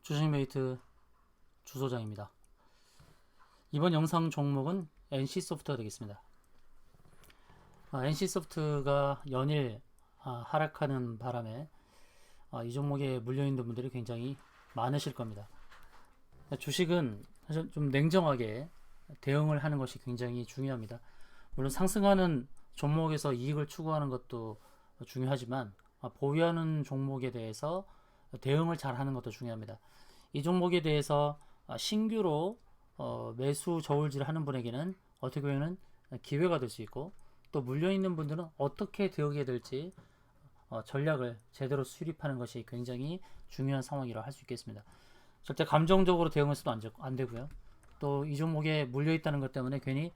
주식메이트 주소장입니다. 이번 영상 종목은 NC소프트가 되겠습니다. NC소프트가 연일 하락하는 바람에 이 종목에 물려있는 분들이 굉장히 많으실 겁니다. 주식은 사실 좀 냉정하게 대응을 하는 것이 굉장히 중요합니다. 물론 상승하는 종목에서 이익을 추구하는 것도 중요하지만 보유하는 종목에 대해서 대응을 잘 하는 것도 중요합니다. 이 종목에 대해서 신규로 매수 저울질을 하는 분에게는 어떻게 보면 기회가 될 수 있고, 또 물려있는 분들은 어떻게 대응해야 될지 전략을 제대로 수립하는 것이 굉장히 중요한 상황이라 할 수 있겠습니다. 절대 감정적으로 대응해서도 안 되고요. 또 이 종목에 물려있다는 것 때문에 괜히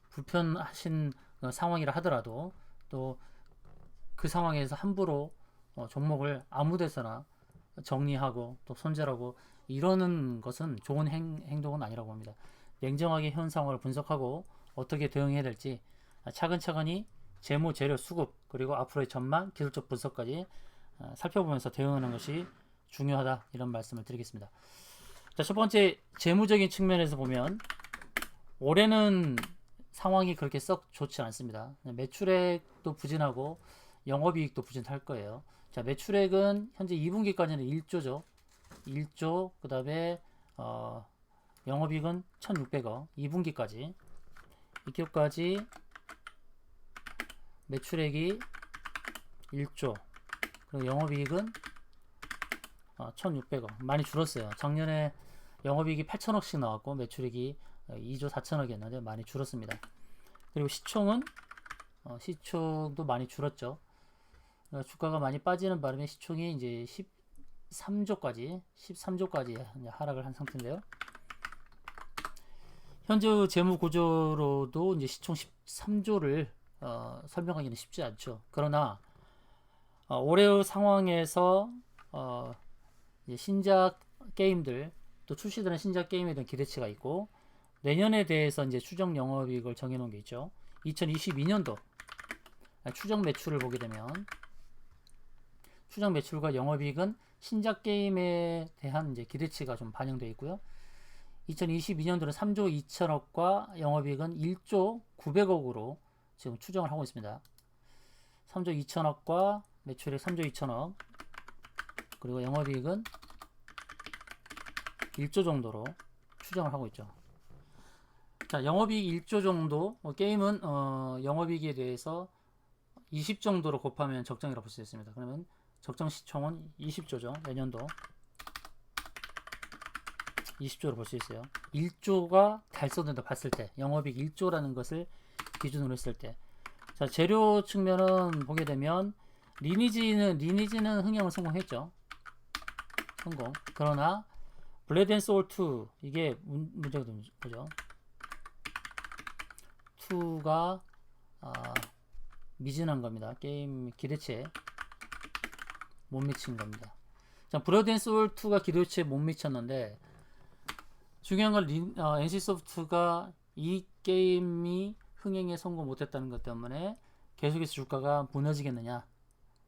불편하신 상황이라 하더라도 또 그 상황에서 함부로 종목을 아무 데서나 정리하고 또 손절하고 이러는 것은 좋은 행동은 아니라고 합니다. 냉정하게 현 상황을 분석하고 어떻게 대응해야 될지 차근차근히 재무, 재료, 수급, 그리고 앞으로의 전망, 기술적 분석까지 살펴보면서 대응하는 것이 중요하다, 이런 말씀을 드리겠습니다. 자, 첫 번째, 재무적인 측면에서 보면 올해는 상황이 그렇게 썩 좋지 않습니다. 매출액도 부진하고 영업이익도 부진할 거예요. 자, 매출액은 현재 2분기까지는 1조죠. 1조, 그 다음에 영업이익은 1600억, 2분기까지. 2기까지 매출액이 1조, 그리고 영업이익은 1600억. 많이 줄었어요. 작년에 영업이익이 8000억씩 나왔고 매출액이 2조 4천억이었는데 많이 줄었습니다. 그리고 시총도 많이 줄었죠. 주가가 많이 빠지는 바람에 시총이 이제 13조까지 하락을 한 상태인데요. 현재 재무 구조로도 이제 시총 13조를 설명하기는 쉽지 않죠. 그러나 올해의 상황에서 신작 게임들, 또 출시되는 신작 게임에 대한 기대치가 있고, 내년에 대해서 이제 추정 영업이익을 정해놓은 게 있죠. 2022년도 추정 매출을 보게 되면 추정 매출과 영업이익은 신작 게임에 대한 이제 기대치가 좀 반영되어 있고요. 2022년도는 3조 2천억과 영업이익은 1조 900억으로 지금 추정을 하고 있습니다. 3조 2천억과 매출액 3조 2천억, 그리고 영업이익은 1조 정도로 추정을 하고 있죠. 자, 영업이익 1조 정도, 게임은 영업이익에 대해서 20 정도로 곱하면 적정이라고 볼 수 있습니다. 그러면 적정 시총은 20조죠. 내년도 20조로 볼 수 있어요. 1조가 달성된다 봤을 때, 영업이익 1조라는 것을 기준으로 했을 때, 자, 재료 측면은 보게 되면 리니지는 흥행을 성공했죠. 성공. 그러나 블레드 앤 소울 2, 이게 문제가 된 거죠. 2가 미진한 겁니다. 게임 기대치에 못 미친 겁니다. 자, 블레드 앤 소울 2가 기대치에 못 미쳤는데, 중요한 건 NC소프트가 이 게임이 흥행에 성공 못했다는 것 때문에 계속해서 주가가 무너지겠느냐,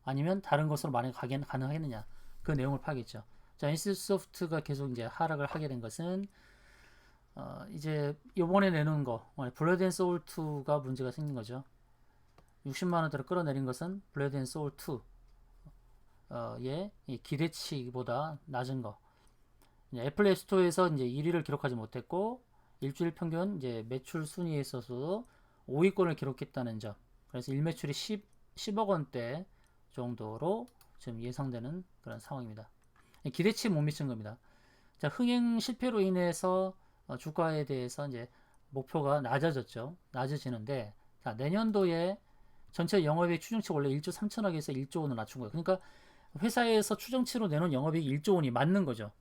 아니면 다른 것으로 만약 가능하겠느냐, 그 내용을 파겠죠. 자, NC소프트가 계속 이제 하락을 하게 된 것은 이제 요번에 내놓은 거, 블레드 앤 소울 2가 문제가 생긴 거죠. 60만원대로 끌어내린 것은 블레드 앤 소울 2의 기대치보다 낮은 거. 애플 앱스토어에서 이제 1위를 기록하지 못했고, 일주일 평균 이제 매출 순위에 있어서도 5위권을 기록했다는 점. 그래서 일매출이 10억 원대 정도로 지금 예상되는 그런 상황입니다. 기대치 못 미친 겁니다. 자, 흥행 실패로 인해서 주가에 대해서 이제 목표가 낮아지는데, 자, 내년도에 전체 영업이익 추정치 원래 1조 3천억에서 1조 원을 낮춘 거예요. 그러니까 회사에서 추정치로 내놓은 영업이익 1조 원이 맞는 거죠.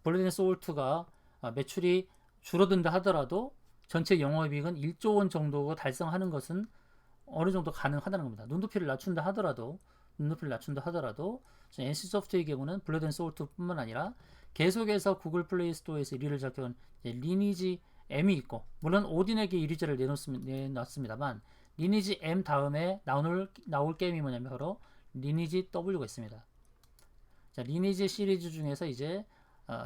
블레드 앤 소울 2가 매출이 줄어든다 하더라도 전체 영업이익은 1조 원 정도가 달성하는 것은 어느 정도 가능하다는 겁니다. 눈높이를 낮춘다 하더라도 NC소프트의 경우는 블레드 앤 소울 2뿐만 아니라 계속해서 구글 플레이 스토어에서 1위를 잡혀온 리니지 M이 있고, 물론 오딘에게 1위째를 내놨습니다만 리니지 M 다음에 나올 게임이 뭐냐면 바로 리니지 W가 있습니다. 자, 리니지 시리즈 중에서 이제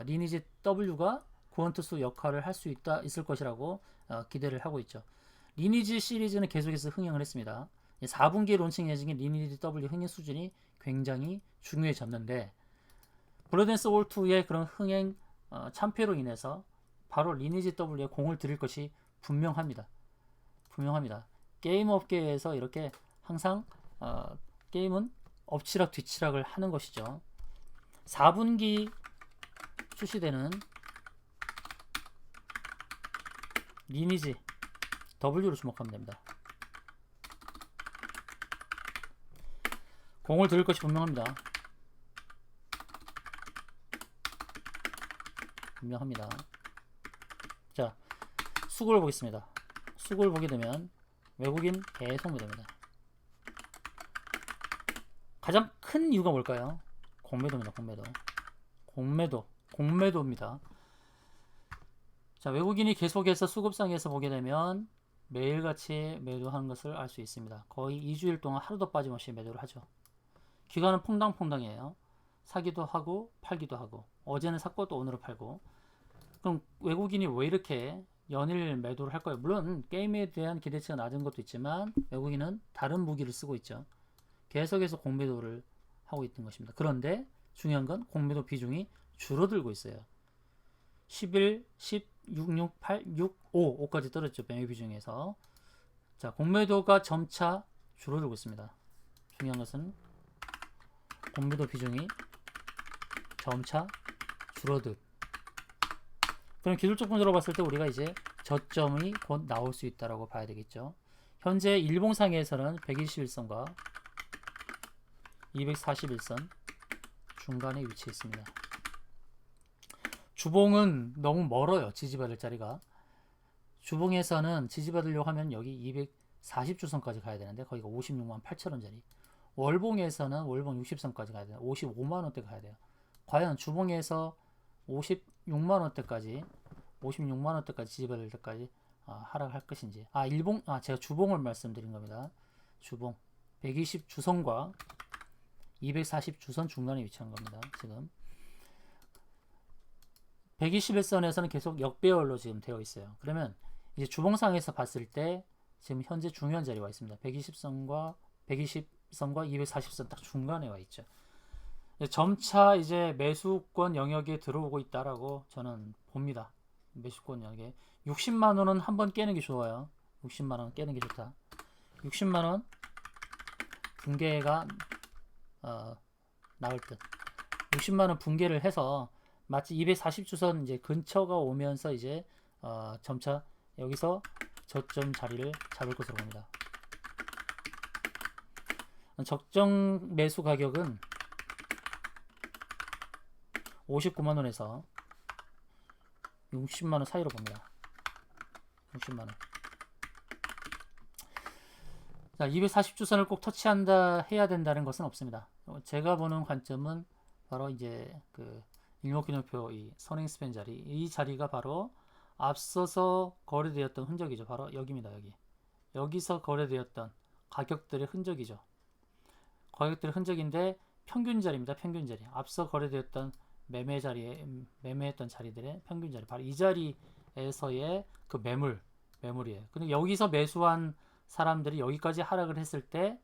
리니지 W가 구원투수 역할을 할 수 있을 것이라고 기대를 하고 있죠. 리니지 시리즈는 계속해서 흥행을 했습니다. 4분기 론칭 예정인 리니지 W 흥행 수준이 굉장히 중요해졌는데 블러드앤 소울 2의 그런 흥행 참패로 인해서 바로 리니지 W에 공을 들일 것이 분명합니다. 게임 업계에서 이렇게 항상 게임은 엎치락 뒤치락을 하는 것이죠. 4분기 출시되는 리니지 W로 주목하면 됩니다. 공을 들을 것이 분명합니다. 자, 수급을 보겠습니다. 수급을 보게 되면 외국인 계속 매도입니다. 가장 큰 이유가 뭘까요? 공매도입니다. 공매도입니다. 자, 외국인이 계속해서 수급상에서 보게 되면 매일같이 매도하는 것을 알 수 있습니다. 거의 2주일 동안 하루도 빠짐없이 매도를 하죠. 기간은 퐁당퐁당이에요. 사기도 하고 팔기도 하고, 어제는 샀고 또 오늘은 팔고. 그럼 외국인이 왜 이렇게 연일 매도를 할까요? 물론 게임에 대한 기대치가 낮은 것도 있지만 외국인은 다른 무기를 쓰고 있죠. 계속해서 공매도를 하고 있던 것입니다. 그런데 중요한 건 공매도 비중이 줄어들고 있어요. 11, 10, 6, 6, 8, 6, 5, 5까지 떨어졌죠. 매매 비중에서. 자, 공매도가 점차 줄어들고 있습니다. 중요한 것은 공매도 비중이 점차 줄어들. 그럼 기술적 분석으로 봤을 때 우리가 이제 저점이 곧 나올 수 있다라고 봐야 되겠죠. 현재 일봉상에서는 121선과 241선 중간에 위치해 있습니다. 주봉은 너무 멀어요. 지지받을 자리가. 주봉에서는 지지받으려고 하면 여기 240주선까지 가야 되는데 거기가 56만 8천원짜리. 월봉에서는 월봉 60선까지 가야 돼요. 55만원대 가야 돼요. 과연 주봉에서 56만원대까지 지지받을 때까지 하락할 것인지. 제가 주봉을 말씀드린 겁니다. 주봉 120주선과 240주선 중간에 위치한 겁니다. 지금 121선에서는 계속 역배열로 지금 되어 있어요. 그러면 이제 주봉상에서 봤을 때 지금 현재 중요한 자리에 와 있습니다. 120선과 240선 딱 중간에 와 있죠. 점차 이제 매수권 영역에 들어오고 있다라고 저는 봅니다. 매수권 영역에 60만원은 한번 깨는 게 좋아요. 60만원 깨는 게 좋다. 60만원 붕괴가 나올 듯. 60만원 붕괴를 해서 마치 240주선 이제 근처가 오면서 이제 점차 여기서 저점 자리를 잡을 것으로 봅니다. 적정 매수 가격은 59만원에서 60만원 사이로 봅니다. 60만원. 자, 240주선을 꼭 터치한다 해야 된다는 것은 없습니다. 제가 보는 관점은 바로 이제 그 일목균형표 이 선행스팬 자리, 이 자리가 바로 앞서서 거래되었던 흔적이죠. 바로 여기입니다. 여기서 거래되었던 가격들의 흔적이죠. 가격들의 흔적인데 평균 자리입니다. 평균 자리. 앞서 거래되었던 매매했던 자리들의 평균 자리. 바로 이 자리에서의 그 매물이에요. 근데 여기서 매수한 사람들이 여기까지 하락을 했을 때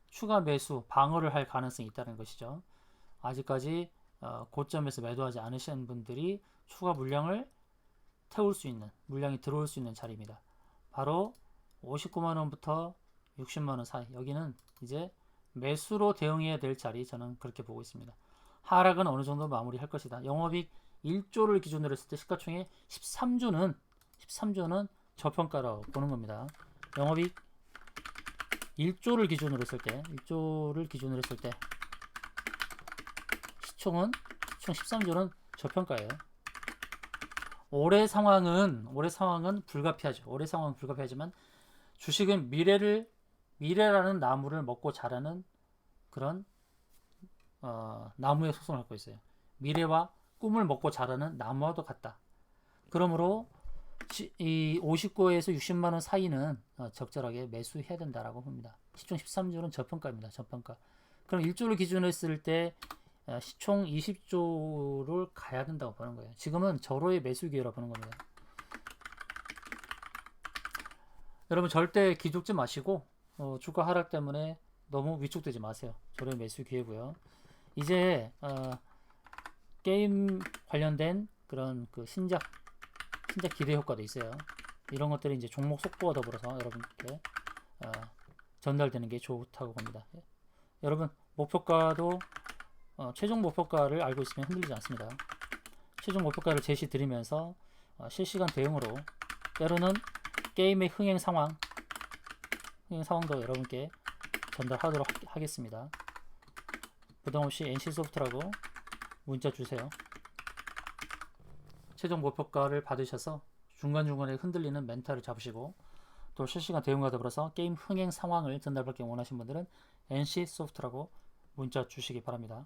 추가 매수, 방어를 할 가능성이 있다는 것이죠. 아직까지 고점에서 매도하지 않으신 분들이 추가 물량을 태울 수 있는, 물량이 들어올 수 있는 자리입니다. 바로 59만원부터 60만원 사이. 여기는 이제 매수로 대응해야 될 자리, 저는 그렇게 보고 있습니다. 하락은 어느 정도 마무리할 것이다. 영업이익 1조를 기준으로 했을 때 시가총액 13조는 저평가라고 보는 겁니다. 영업이익 1조를 기준으로 했을 때 시총 13조는 저평가예요. 올해 상황은 불가피하죠. 올해 상황은 불가피하지만 주식은 미래라는 나무를 먹고 자라는 그런 나무에 소송을 갖고 있어요. 미래와 꿈을 먹고 자라는 나무와도 같다. 그러므로 이 59에서 60만원 사이는 적절하게 매수해야 된다라고 봅니다. 시총 13조는 저평가입니다. 저평가. 그럼 1조를 기준으로 했을 때 시총 20조를 가야 된다고 보는 거예요. 지금은 절호의 매수 기회라 보는 겁니다. 여러분 절대 기죽지 마시고 주가 하락 때문에 너무 위축되지 마세요. 절호의 매수 기회고요. 이제 게임 관련된 그런 그 신작 기대 효과도 있어요. 이런 것들이 이제 종목 속보와 더불어서 여러분께 전달되는 게 좋다고 봅니다. 여러분 목표가도 최종 목표가를 알고 있으면 흔들리지 않습니다. 최종 목표가를 제시 드리면서 실시간 대응으로 때로는 게임의 흥행 상황도 여러분께 전달하도록 하겠습니다. 부담없이 NC소프트라고 문자 주세요. 최종 목표가를 받으셔서 중간중간에 흔들리는 멘탈을 잡으시고 또 실시간 대응과 더불어서 게임 흥행 상황을 전달받기 원하시는 분들은 NC소프트라고 문자 주시기 바랍니다.